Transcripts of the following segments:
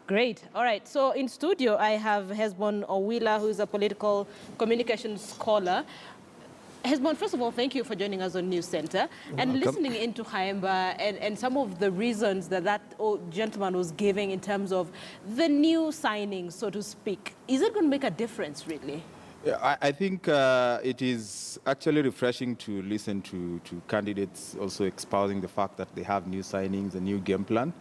Great. All right. So in studio, I have Hesbon Owila, who is a political communications scholar. Hesbon, first of all, thank you for joining us on News Center and listening into Khaemba and some of the reasons that gentleman was giving in terms of the new signing, so to speak. Is it going to make a difference, really? Yeah, I think it is actually refreshing to listen to candidates also espousing the fact that they have new signings, a new game plan.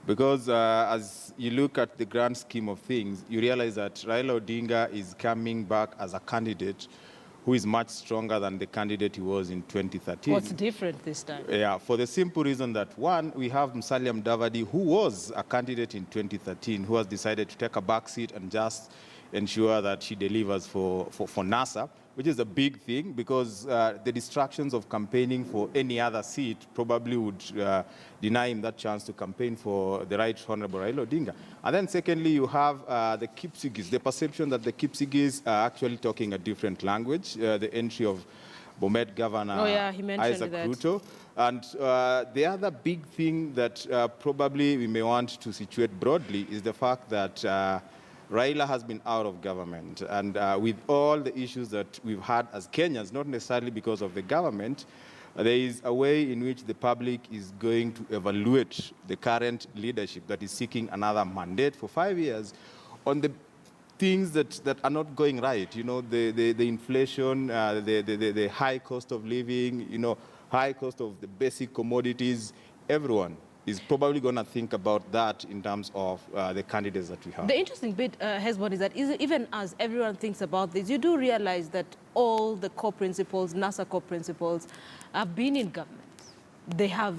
Because as you look at the grand scheme of things, you realize that Raila Odinga is coming back as a candidate who is much stronger than the candidate he was in 2013. What's different this time? Yeah, for the simple reason that, one, we have Musalia Mudavadi, who was a candidate in 2013, who has decided to take a back seat and just ensure that she delivers for NASA, which is a big thing because the distractions of campaigning for any other seat probably would deny him that chance to campaign for the right Honorable Raila Odinga. And then secondly, you have the Kipsigis, the perception that the Kipsigis are actually talking a different language, the entry of Bomet Governor Isaac Ruto. And the other big thing that probably we may want to situate broadly is the fact that Raila has been out of government, and with all the issues that we've had as Kenyans, not necessarily because of the government, there is a way in which the public is going to evaluate the current leadership that is seeking another mandate for 5 years on the things that are not going right. You know, the inflation, the high cost of living, you know, high cost of the basic commodities. Everyone is probably going to think about that in terms of the candidates that we have. The interesting bit, Hesbon, is that even as everyone thinks about this, you do realize that all the core principles, NASA core principles, have been in government. They have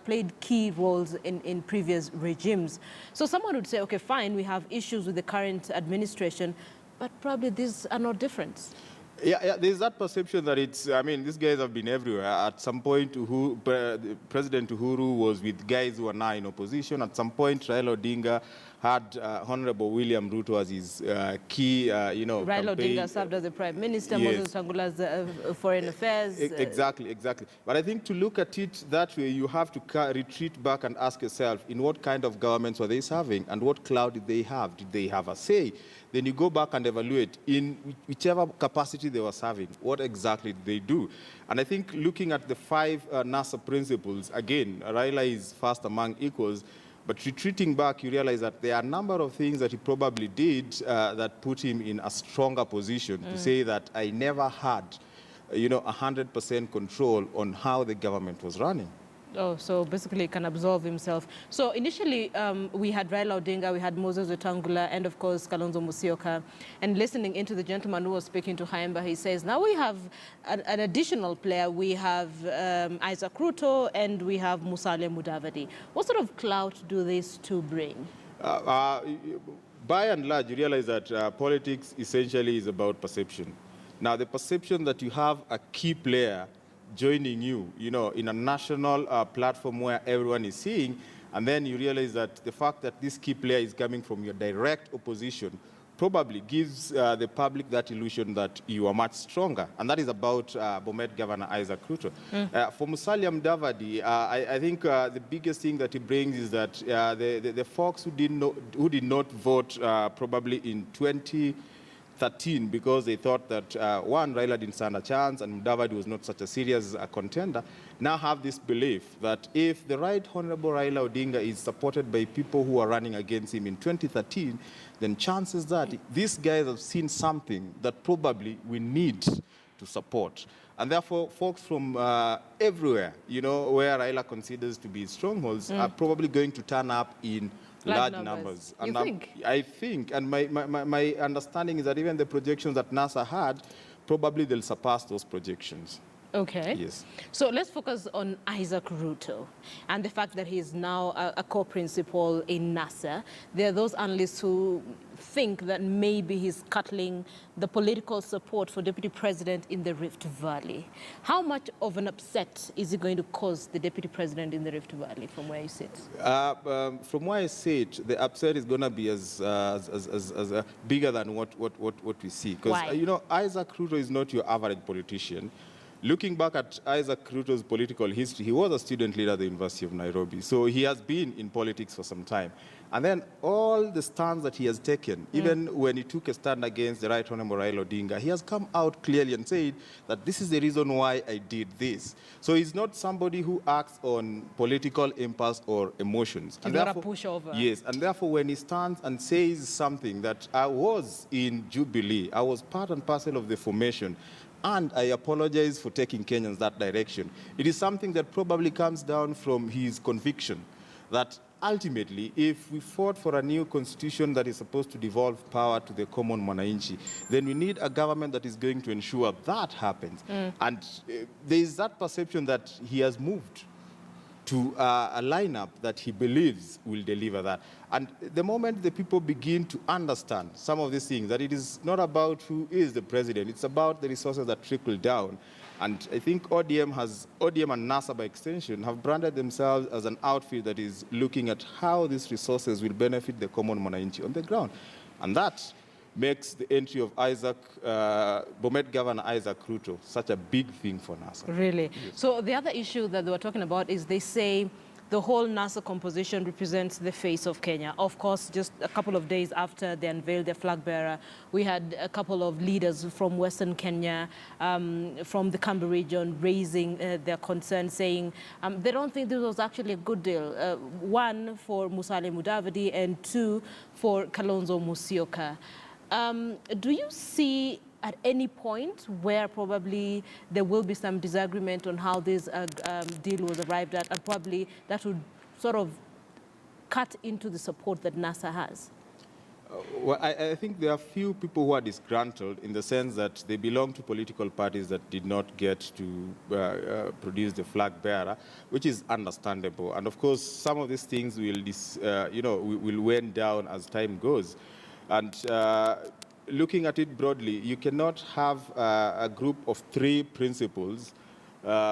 played key roles in previous regimes. So someone would say, okay, fine, we have issues with the current administration, but probably these are not different. Yeah, there's that perception that I mean, these guys have been everywhere. At some point, President Uhuru was with guys who are now in opposition. At some point, Raila Odinga had Honorable William Ruto as his key, Raila campaign. Odinga served as the Prime Minister, Yes. Moses Wetangula as Foreign Affairs. Exactly. But I think to look at it that way, you have to retreat back and ask yourself, in what kind of governments were they serving and what clout did they have? Did they have a say? Then you go back and evaluate in whichever capacity they were serving, what exactly did they do? And I think looking at the 5 NASA principles, again, Raila is first among equals, but retreating back, you realize that there are a number of things that he probably did that put him in a stronger position to say that I never had, 100% control on how the government was running. Oh, so basically he can absolve himself. So initially we had Raila Odinga, we had Moses Wetangula, and of course Kalonzo Musyoka. And listening into the gentleman who was speaking to Khaemba, he says, now we have an additional player. We have Isaac Ruto and we have Musalia Mudavadi. What sort of clout do these two bring? By and large, you realize that politics essentially is about perception. Now, the perception that you have a key player joining you, in a national platform where everyone is seeing, and then you realize that the fact that this key player is coming from your direct opposition probably gives the public that illusion that you are much stronger. And that is about Bomet Governor Isaac Ruto. For Musalia Mudavadi, I think the biggest thing that he brings is that the folks who did not vote probably in 2013 because they thought that, one, Raila didn't stand a chance and Mudavadi was not such a serious contender, now have this belief that if the right Honorable Raila Odinga is supported by people who are running against him in 2013, then chances that these guys have seen something that probably we need to support. And therefore, folks from everywhere, where Raila considers to be strongholds, are probably going to turn up in large numbers. And you think? I think, and my understanding is that even the projections that NASA had, probably they'll surpass those projections. Okay. Yes. So let's focus on Isaac Ruto and the fact that he is now a core principal in NASA. There are those analysts who think that maybe he's cutting the political support for Deputy President in the Rift Valley. How much of an upset is it going to cause the Deputy President in the Rift Valley from where you sit? From where I sit, the upset is going to be as bigger than what we see. Because, Isaac Ruto is not your average politician. Looking back at Isaac Ruto's political history, he was a student leader at the University of Nairobi. So he has been in politics for some time. And then all the stands that he has taken, even when he took a stand against the Right Honorable Raila Odinga, he has come out clearly and said that this is the reason why I did this. So he's not somebody who acts on political impulse or emotions. He's not a pushover. Yes, and therefore when he stands and says something that I was in Jubilee, I was part and parcel of the formation, and I apologize for taking Kenyans that direction. It is something that probably comes down from his conviction that ultimately, if we fought for a new constitution that is supposed to devolve power to the common mwananchi, then we need a government that is going to ensure that happens. And there is that perception that he has moved to a lineup that he believes will deliver that. And the moment the people begin to understand some of these things, that it is not about who is the president, it's about the resources that trickle down. And I think ODM and NASA by extension have branded themselves as an outfit that is looking at how these resources will benefit the common mwananchi on the ground. And that makes the entry of Bomet Governor Isaac Ruto such a big thing for NASA. Really? Yes. So the other issue that they were talking about is they say the whole NASA composition represents the face of Kenya. Of course, just a couple of days after they unveiled their flag bearer, we had a couple of leaders from Western Kenya, from the Kamba region, raising their concern, saying they don't think this was actually a good deal. One, for Musalia Mudavadi, and two, for Kalonzo Musyoka. Do you see at any point where probably there will be some disagreement on how this deal was arrived at, and probably that would sort of cut into the support that NASA has? Well, I think there are few people who are disgruntled in the sense that they belong to political parties that did not get to produce the flag bearer, which is understandable. And of course, some of these things will, will wane down as time goes. And looking at it broadly, you cannot have a group of 3 principals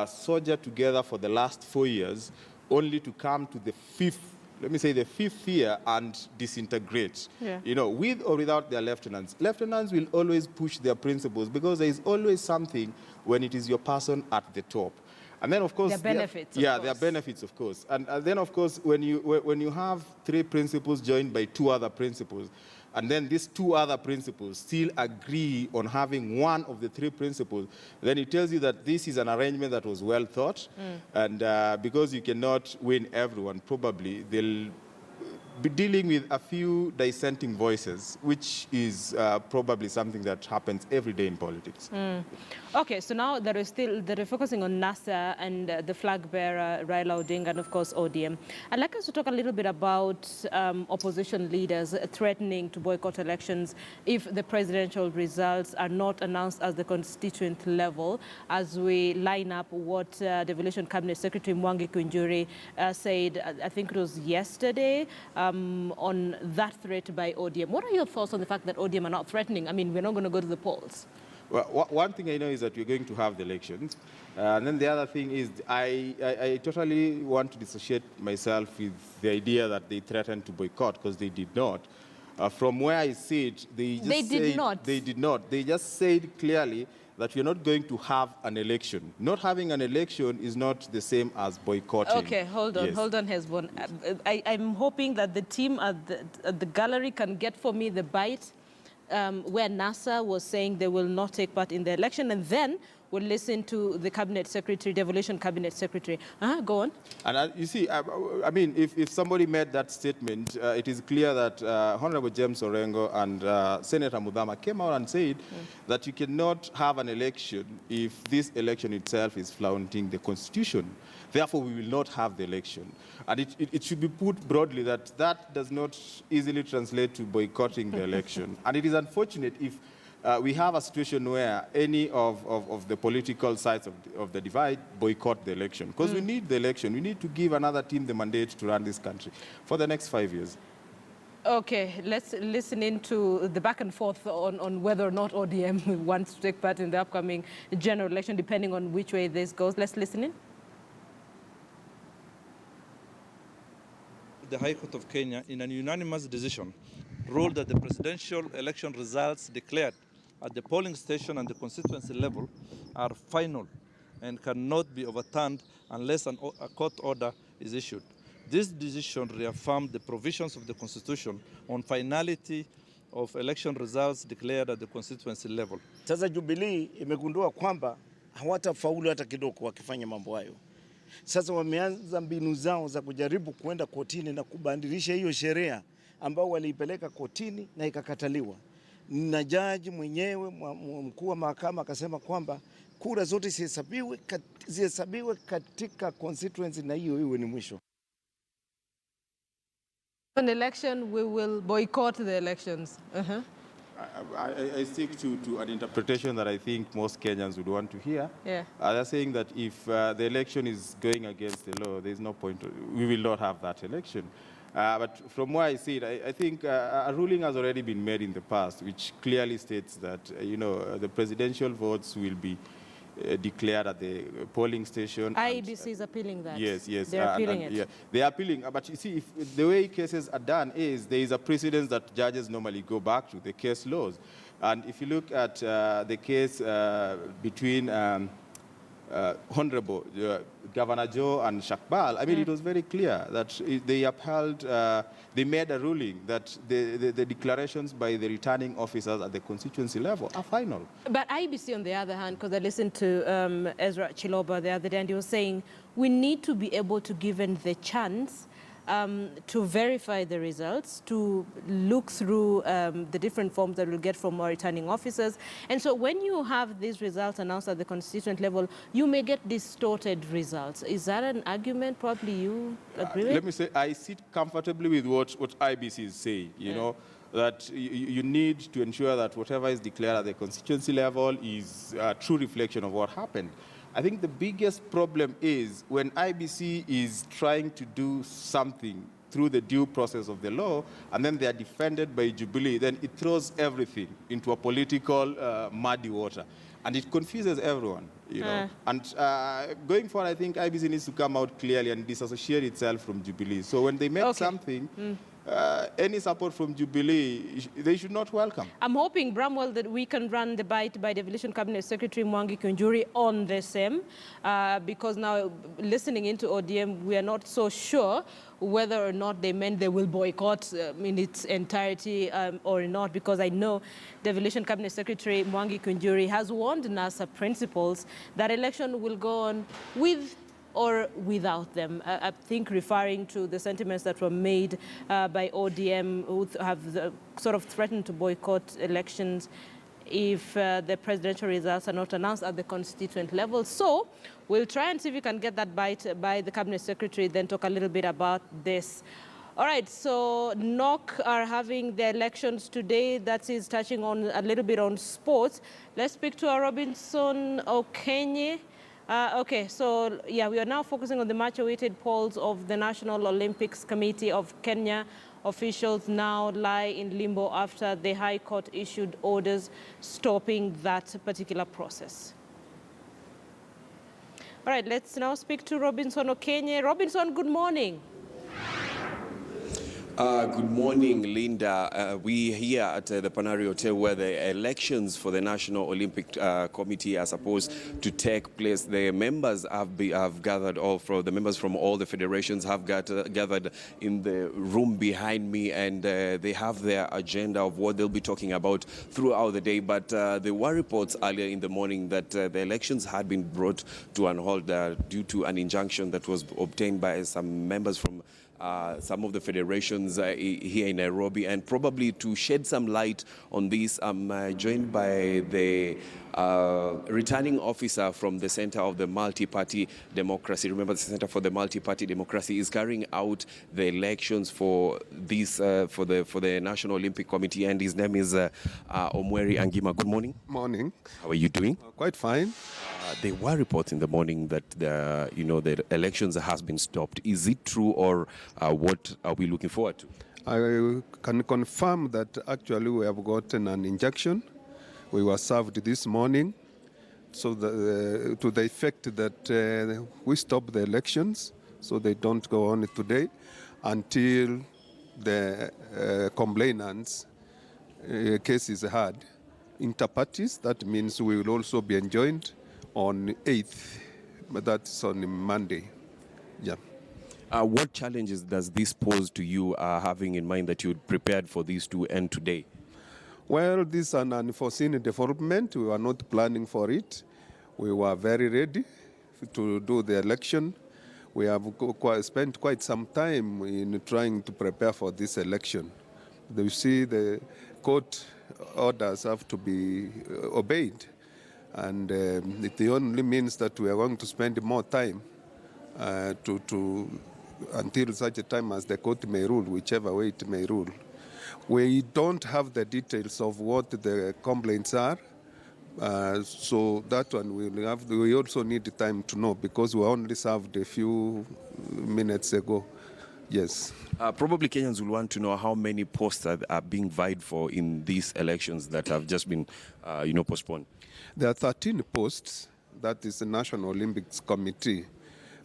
soldier together for the last 4 years, only to come to the 5th, let me say the 5th year, and disintegrate. Yeah. With or without their lieutenants. Lieutenants will always push their principles because there is always something when it is your person at the top. And then, of course, there are benefits. There are benefits, of course. And then, of course, when you have 3 principles joined by 2 other principles, and then these 2 other principles still agree on having one of the 3 principles, then it tells you that this is an arrangement that was well thought. And because you cannot win everyone, probably they'll be dealing with a few dissenting voices, which is probably something that happens every day in politics. Okay, so now they're focusing on NASA and the flag bearer, Raila Odinga, and of course ODM. I'd like us to talk a little bit about opposition leaders threatening to boycott elections if the presidential results are not announced at the constituent level, as we line up what Devolution Cabinet Secretary Mwangi Kunjuri said, I think it was yesterday, on that threat by ODM. What are your thoughts on the fact that ODM are not threatening? I mean, we're not going to go to the polls. Well, one thing I know is that we're going to have the elections. And then the other thing is I totally want to dissociate myself with the idea that they threatened to boycott, because they did not. From where I see it, they did not. They just said clearly that we're not going to have an election. Not having an election is not the same as boycotting. Okay, hold on, Hezbon. I'm hoping that the team at the gallery can get for me the bite where NASA was saying they will not take part in the election, and then we'll listen to the Cabinet Secretary, Devolution Cabinet Secretary. Go on. And you see, I mean, if somebody made that statement, it is clear that Honorable James Orengo and Senator Mudhama came out and said that you cannot have an election if this election itself is flaunting the Constitution. Therefore, we will not have the election. And it should be put broadly that that does not easily translate to boycotting the election. And it is unfortunate if we have a situation where any of the political sides of the divide boycott the election. Because we need the election. We need to give another team the mandate to run this country for the next 5 years. Okay, let's listen into the back and forth on whether or not ODM wants to take part in the upcoming general election, depending on which way this goes. Let's listen in. The High Court of Kenya, in an unanimous decision, ruled that the presidential election results declared at the polling station and the constituency level are final and cannot be overturned unless a court order is issued. This decision reaffirmed the provisions of the Constitution on finality of election results declared at the constituency level. Sasa Jubilee imegundua kwamba hawatafaulu hata kidogo wakifanya mambo hayo. Sasa wameanza mbinu zao za kujaribu kuenda kotini na kubadilisha hiyo sheria ambao waliipeleka kotini na ikakataliwa. Na jaji mwenyewe mkuu wa mahakama akasema kwamba kura zote zihesabiwe katika constituency na hiyo iwe ni mwisho. An election, we will boycott the elections. I stick to an interpretation that I think most Kenyans would want to hear. Yeah. They're saying that if the election is going against the law, there's no point. We will not have that election. But from where I see it, I think a ruling has already been made in the past, which clearly states that the presidential votes will be declared at the polling station. IEBC is appealing that. Yes. They're appealing it. Yeah, they are appealing. But you see, if the way cases are done is there is a precedence that judges normally go back to, the case laws. And if you look at the case between Honorable Governor Joe and Shakbal, I mean, it was very clear that they upheld, they made a ruling that the declarations by the returning officers at the constituency level are final. But IBC, on the other hand, because I listened to Ezra Chiloba the other day, and he was saying we need to be able to give them the chance to verify the results, to look through the different forms that we'll get from our returning officers. And so when you have these results announced at the constituent level, you may get distorted results. Is that an argument probably you agree with? Let me say, I sit comfortably with what IBC is saying, you know, that you need to ensure that whatever is declared at the constituency level is a true reflection of what happened. I think the biggest problem is when IBC is trying to do something through the due process of the law, and then they are defended by Jubilee, then it throws everything into a political muddy water. And it confuses everyone, you know. And going forward, I think IBC needs to come out clearly and disassociate itself from Jubilee. So when they make something, any support from Jubilee, they should not welcome. I'm hoping, Bramwell, that we can run the bite by Devolution Cabinet Secretary Mwangi Kunjuri on the same, because now, listening into ODM, we are not so sure whether or not they meant they will boycott in its entirety or not, because I know Devolution Cabinet Secretary Mwangi Kunjuri has warned NASA principals that election will go on with or without them. I think referring to the sentiments that were made by ODM, who have sort of threatened to boycott elections if the presidential results are not announced at the constituent level. So we'll try and see if we can get that bite by the Cabinet Secretary, then talk a little bit about this. All right, so NOC are having their elections today. That is touching on a little bit on sports. Let's speak to Robinson Okenye. Okay, so yeah, we are now focusing on the much-awaited polls of the National Olympics Committee of Kenya. Officials now lie in limbo after the High Court issued orders stopping that particular process. All right, let's now speak to Robinson Okenye. Robinson, good morning. Good morning, Linda. We here at the Panari Hotel, where the elections for the National Olympic Committee are supposed to take place. The members have gathered, the members from all the federations have gathered in the room behind me, and they have their agenda of what they'll be talking about throughout the day. But there were reports earlier in the morning that the elections had been brought to an halt due to an injunction that was obtained by some members from some of the federations here in Nairobi. And probably to shed some light on this, I'm joined by the returning officer from the Center of the Multi-Party Democracy. Remember, the Center for the Multi-Party Democracy is carrying out the elections for this for the National Olympic Committee, and his name is Omweri Angima. Good morning. Morning. How are you doing? Quite fine. There were reports in the morning that the elections has been stopped. Is it true, or what are we looking forward to? I can confirm that actually we have gotten an injunction. We were served this morning, so to the effect that we stop the elections, so they don't go on today until the complainants' case is heard. Inter parties, that means we will also be enjoined on 8th That's on Monday. Yeah. What challenges does this pose to you, having in mind that you prepared for these to end today? Well, this is an unforeseen development. We were not planning for it. We were very ready to do the election. We have spent quite some time in trying to prepare for this election. You see, the court orders have to be obeyed. And it only means that we are going to spend more time until such a time as the court may rule, whichever way it may rule. We don't have the details of what the complaints are, so that one we also need time to know because we only served a few minutes ago. Yes. Probably Kenyans will want to know how many posts are being vied for in these elections that have just been, postponed. There are 13 posts. That is the National Olympics Committee.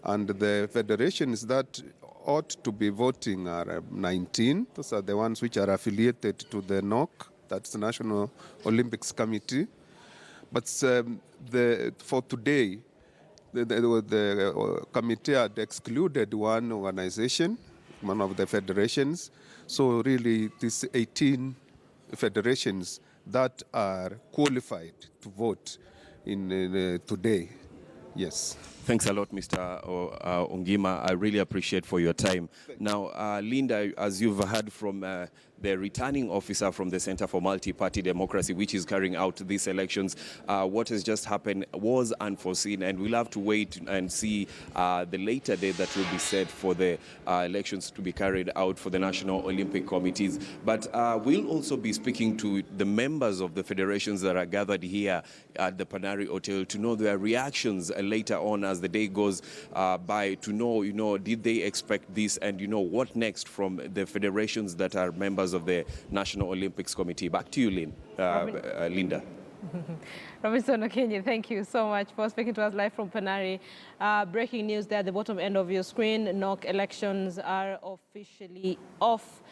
And the federations that ought to be voting are 19. Those are the ones which are affiliated to the NOC, that's the National Olympics Committee. But for today, the committee had excluded one organization, one of the federations. So really, these 18 federations that are qualified to vote in today. Yes. Thanks a lot, Mr. Ongima. I really appreciate for your time. Now, Linda, as you've heard from the returning officer from the Center for Multi-Party Democracy, which is carrying out these elections, what has just happened was unforeseen, and we'll have to wait and see the later date that will be set for the elections to be carried out for the National Olympic Committees. But we'll also be speaking to the members of the federations that are gathered here at the Panari Hotel to know their reactions later on as the day goes by, to know, did they expect this, and what next from the federations that are members of the National Olympics Committee. Back to you, Linda. Robinson Okenye, thank you so much for speaking to us live from Panari. Breaking news there at the bottom end of your screen. NOC elections are officially off.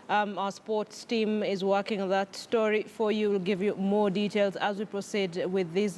Our sports team is working on that story for you. We'll give you more details as we proceed with these